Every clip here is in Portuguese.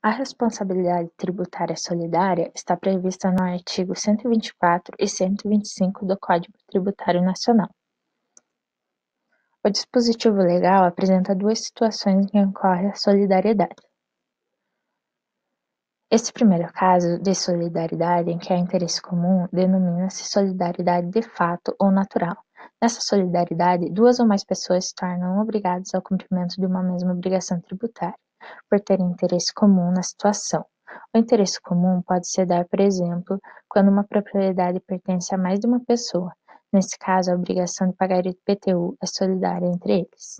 A responsabilidade tributária solidária está prevista no artigo 124 e 125 do Código Tributário Nacional. O dispositivo legal apresenta duas situações em que ocorre a solidariedade. Esse primeiro caso de solidariedade em que há interesse comum denomina-se solidariedade de fato ou natural. Nessa solidariedade, duas ou mais pessoas se tornam obrigadas ao cumprimento de uma mesma obrigação tributária, por terem interesse comum na situação. O interesse comum pode se dar, por exemplo, quando uma propriedade pertence a mais de uma pessoa. Nesse caso, a obrigação de pagar IPTU é solidária entre eles.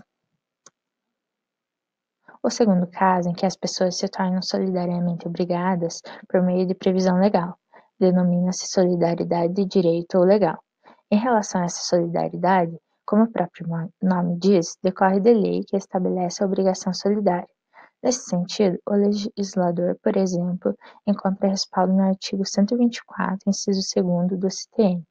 O segundo caso, em que as pessoas se tornam solidariamente obrigadas por meio de previsão legal, denomina-se solidariedade de direito ou legal. Em relação a essa solidariedade, como o próprio nome diz, decorre de lei que estabelece a obrigação solidária. Nesse sentido, o legislador, por exemplo, encontra respaldo no artigo 124, inciso 2º do CTN.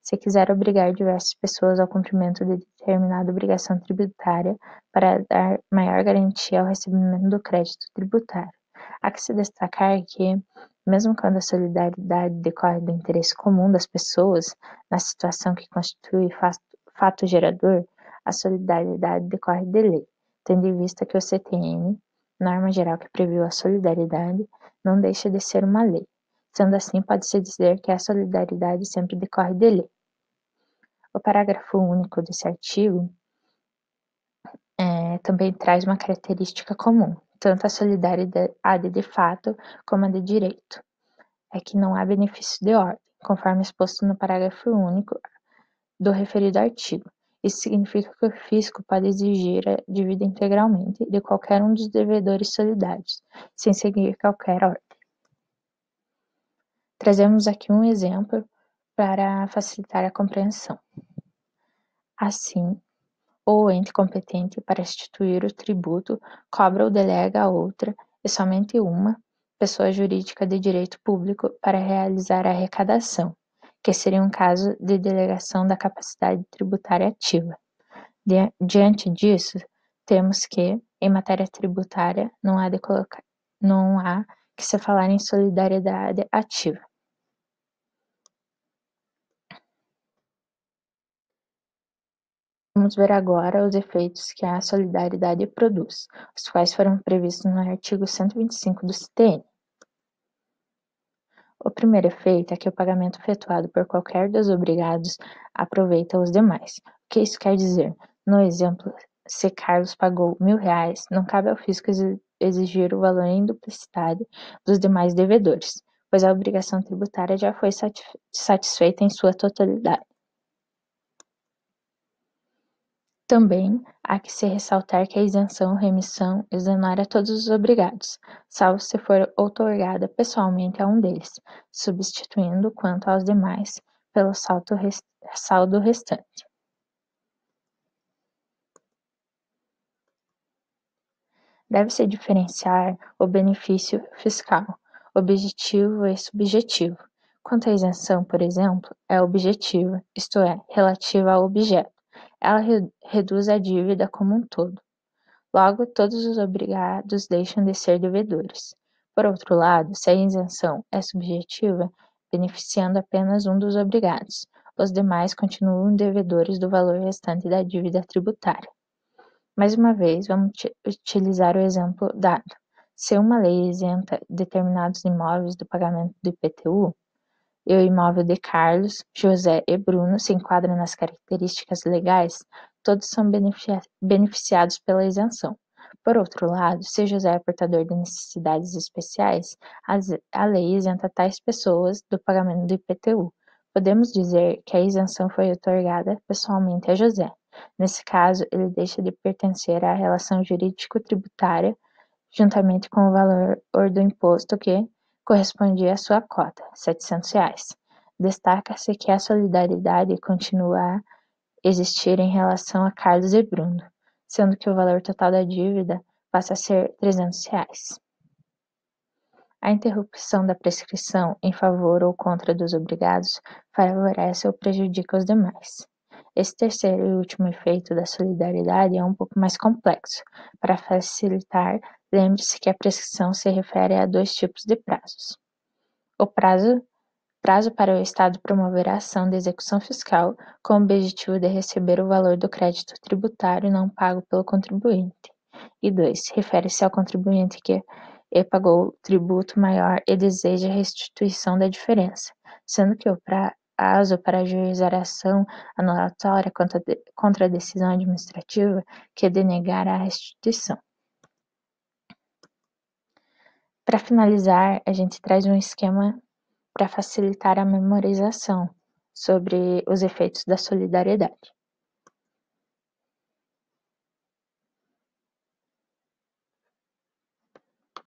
Se quiser obrigar diversas pessoas ao cumprimento de determinada obrigação tributária para dar maior garantia ao recebimento do crédito tributário. Há que se destacar que, mesmo quando a solidariedade decorre do interesse comum das pessoas, na situação que constitui fato gerador, a solidariedade decorre de lei, tendo em vista que o CTN, norma geral que previu a solidariedade, não deixa de ser uma lei. Sendo assim, pode-se dizer que a solidariedade sempre decorre de lei. O parágrafo único desse artigo também traz uma característica comum, tanto a solidariedade de fato como a de direito, é que não há benefício de ordem, conforme exposto no parágrafo único do referido artigo. Isso significa que o fisco pode exigir a dívida integralmente de qualquer um dos devedores solidários, sem seguir qualquer ordem. Trazemos aqui um exemplo para facilitar a compreensão. Assim, ou ente competente para instituir o tributo cobra ou delega a outra, e somente uma, pessoa jurídica de direito público para realizar a arrecadação, que seria um caso de delegação da capacidade tributária ativa. Diante disso, temos que, em matéria tributária, não há que se falar em solidariedade ativa. Vamos ver agora os efeitos que a solidariedade produz, os quais foram previstos no artigo 125 do CTN. O primeiro efeito é que o pagamento efetuado por qualquer dos obrigados aproveita os demais. O que isso quer dizer? No exemplo, se Carlos pagou R$ 1.000, não cabe ao fisco exigir o valor em duplicidade dos demais devedores, pois a obrigação tributária já foi satisfeita em sua totalidade. Também há que se ressaltar que a isenção ou remissão exonera todos os obrigados, salvo se for outorgada pessoalmente a um deles, substituindo quanto aos demais pelo saldo restante. Deve-se diferenciar o benefício fiscal, objetivo e subjetivo. Quanto à isenção, por exemplo, é objetiva, isto é, relativa ao objeto. Ela reduz a dívida como um todo. Logo, todos os obrigados deixam de ser devedores. Por outro lado, se a isenção é subjetiva, beneficiando apenas um dos obrigados, os demais continuam devedores do valor restante da dívida tributária. Mais uma vez, vamos utilizar o exemplo dado. Se uma lei isenta determinados imóveis do pagamento do IPTU, e o imóvel de Carlos, José e Bruno se enquadram nas características legais, todos são beneficiados pela isenção. Por outro lado, se José é portador de necessidades especiais, a lei isenta tais pessoas do pagamento do IPTU. Podemos dizer que a isenção foi outorgada pessoalmente a José. Nesse caso, ele deixa de pertencer à relação jurídico-tributária, juntamente com o valor do imposto que correspondia à sua cota, R$ 700. Destaca-se que a solidariedade continua a existir em relação a Carlos e Bruno, sendo que o valor total da dívida passa a ser R$ 300. A interrupção da prescrição em favor ou contra dos obrigados favorece ou prejudica os demais. Esse terceiro e último efeito da solidariedade é um pouco mais complexo. Para facilitar, Lembre-se que a prescrição se refere a 2 tipos de prazos. O prazo para o Estado promover a ação de execução fiscal com o objetivo de receber o valor do crédito tributário não pago pelo contribuinte. E 2. Refere-se ao contribuinte que pagou tributo maior e deseja a restituição da diferença, sendo que o prazo para ajuizar a ação anulatória contra a decisão administrativa que denegar a restituição. Para finalizar, a gente traz um esquema para facilitar a memorização sobre os efeitos da solidariedade.